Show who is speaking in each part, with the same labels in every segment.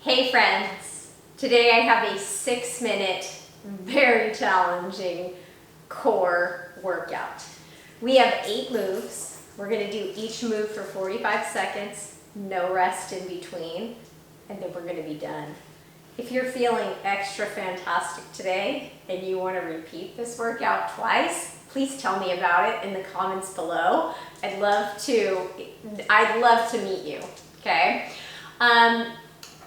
Speaker 1: Hey friends, today I have a 6-minute, very challenging core workout. We have 8 moves. We're gonna do each move for 45 seconds, no rest in between, and then we're gonna be done. If you're feeling extra fantastic today and you wanna repeat this workout twice, please tell me about it in the comments below. I'd love to meet you, okay?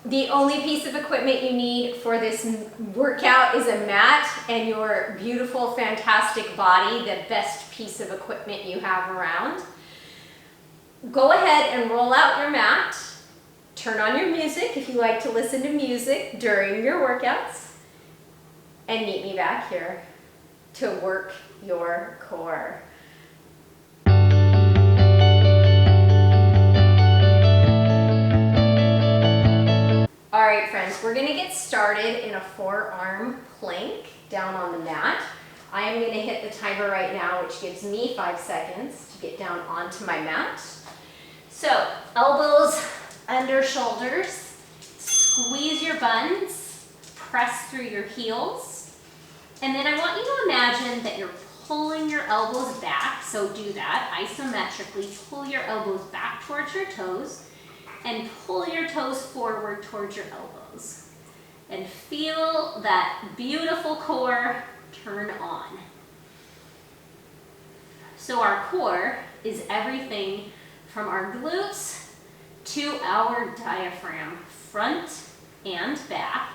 Speaker 1: The only piece of equipment you need for this workout is a mat and your beautiful, fantastic body, the best piece of equipment you have around. Go ahead and roll out your mat. Turn on your music if you like to listen to music during your workouts. And meet me back here to work your core. All right, friends, we're gonna get started in a forearm plank down on the mat. I am gonna hit the timer right now, which gives me 5 seconds to get down onto my mat. So, elbows under shoulders, squeeze your buns, press through your heels, and then I want you to imagine that you're pulling your elbows back, so do that isometrically. Pull your elbows back towards your toes, and pull your toes forward towards your elbows. And feel that beautiful core turn on. So our core is everything from our glutes to our diaphragm, front and back.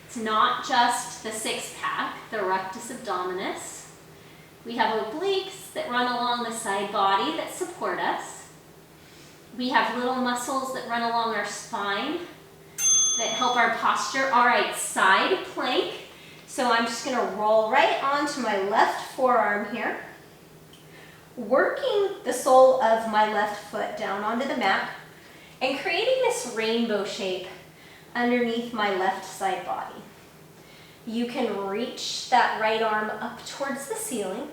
Speaker 1: It's not just the six-pack, the rectus abdominis. We have obliques that run along the side body that support us. We have little muscles that run along our spine that help our posture. All right, side plank. So I'm just gonna roll right onto my left forearm here, working the sole of my left foot down onto the mat and creating this rainbow shape underneath my left side body. You can reach that right arm up towards the ceiling.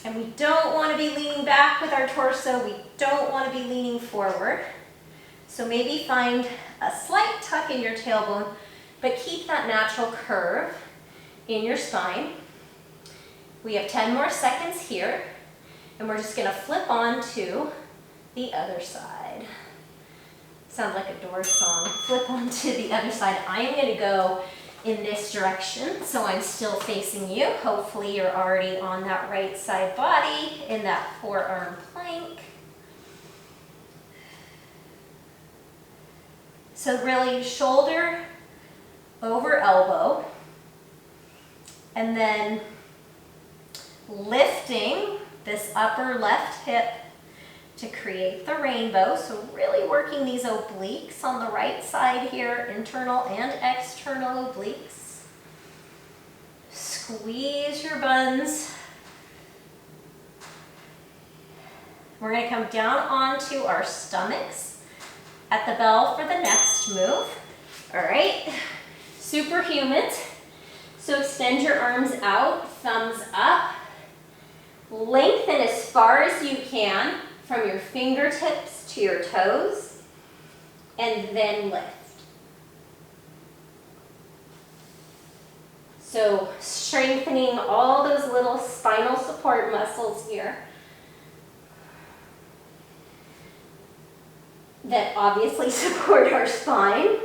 Speaker 1: And we don't want to be leaning back with our torso. We don't want to be leaning forward. So maybe find a slight tuck in your tailbone, but keep that natural curve in your spine. We have 10 more seconds here, and we're just going to flip on to the other side. Sounds like a Doors song. Flip on to the other side. I am going to go in this direction, so I'm still facing you. Hopefully you're already on that right side body in that forearm plank. So really shoulder over elbow, and then lifting this upper left hip to create the rainbow. So really working these obliques on the right side here, internal and external obliques. Squeeze your buns. We're going to come down onto our stomachs at the bell for the next move. All right, Superhumans. So extend your arms out, thumbs up. Lengthen as far as you can from your fingertips to your toes, and then lift. So strengthening all those little spinal support muscles here that obviously support our spine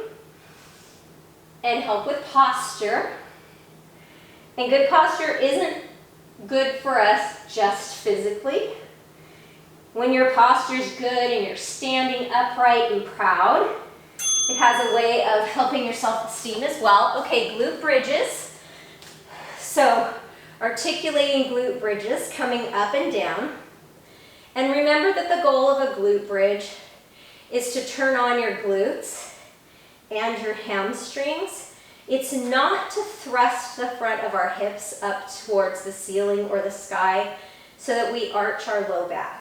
Speaker 1: and help with posture. And good posture isn't good for us just physically. When your posture is good and you're standing upright and proud, it has a way of helping your self-esteem as well. Okay, glute bridges. So articulating glute bridges, coming up and down. And remember that the goal of a glute bridge is to turn on your glutes and your hamstrings. It's not to thrust the front of our hips up towards the ceiling or the sky so that we arch our low back.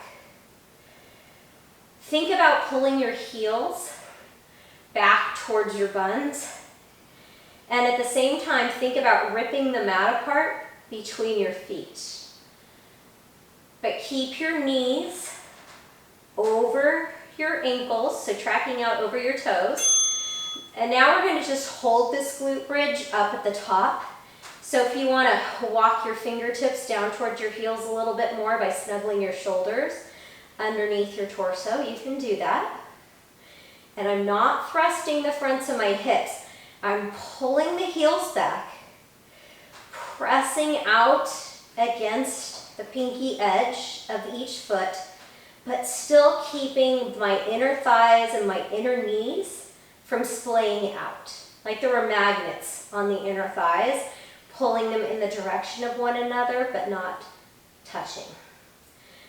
Speaker 1: Think about pulling your heels back towards your buns. And at the same time, think about ripping the mat apart between your feet. But keep your knees over your ankles, so tracking out over your toes. And now we're going to just hold this glute bridge up at the top. So if you want to walk your fingertips down towards your heels a little bit more by snuggling your shoulders underneath your torso, you can do that. And I'm not thrusting the fronts of my hips. I'm pulling the heels back, pressing out against the pinky edge of each foot, but still keeping my inner thighs and my inner knees from splaying out. Like there were magnets on the inner thighs, pulling them in the direction of one another, but not touching.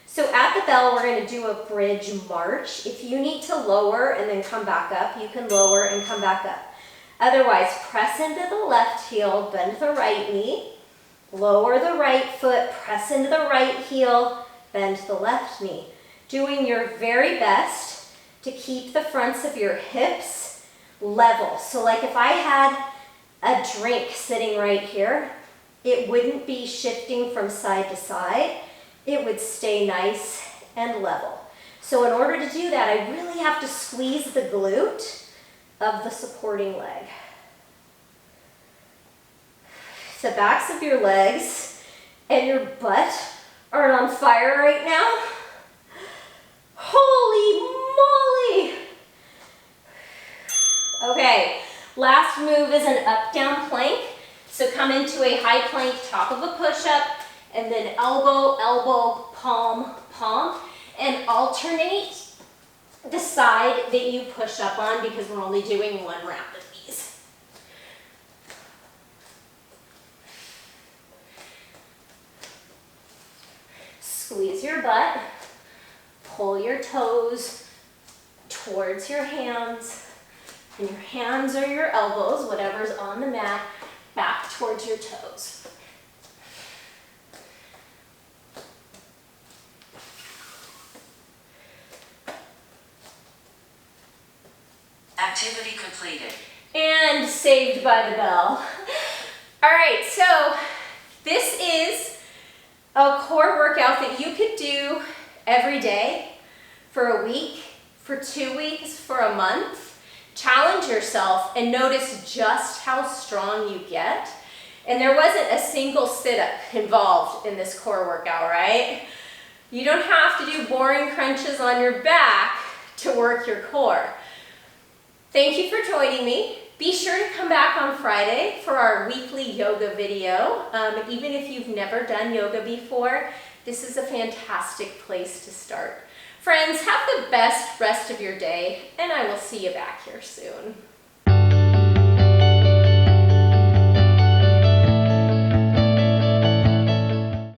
Speaker 1: So at the bell, we're going to do a bridge march. If you need to lower and then come back up, you can lower and come back up. Otherwise, press into the left heel, bend the right knee, lower the right foot, press into the right heel, bend the left knee. Doing your very best to keep the fronts of your hips level. So like if I had a drink sitting right here, it wouldn't be shifting from side to side. It would stay nice and level. So in order to do that, I really have to squeeze the glute of the supporting leg. The backs of your legs and your butt are on fire right now. Holy moly! Okay, last move is an up-down plank. So come into a high plank, top of a push-up, and then elbow, elbow, palm, palm, and alternate the side that you push up on because we're only doing one round of these. Squeeze your butt, pull your toes towards your hands, and your hands or your elbows, whatever's on the mat, back towards your toes.
Speaker 2: Activity completed.
Speaker 1: And saved by the bell. All right, so this is a core workout that you could do every day for a week, for 2 weeks, for a month. Challenge yourself and notice just how strong you get. And there wasn't a single sit-up involved in this core workout, right? You don't have to do boring crunches on your back to work your core. Thank you for joining me. Be sure to come back on Friday for our weekly yoga video. Even if you've never done yoga before, this is a fantastic place to start. Friends, have the best rest of your day, and I will see you back here soon.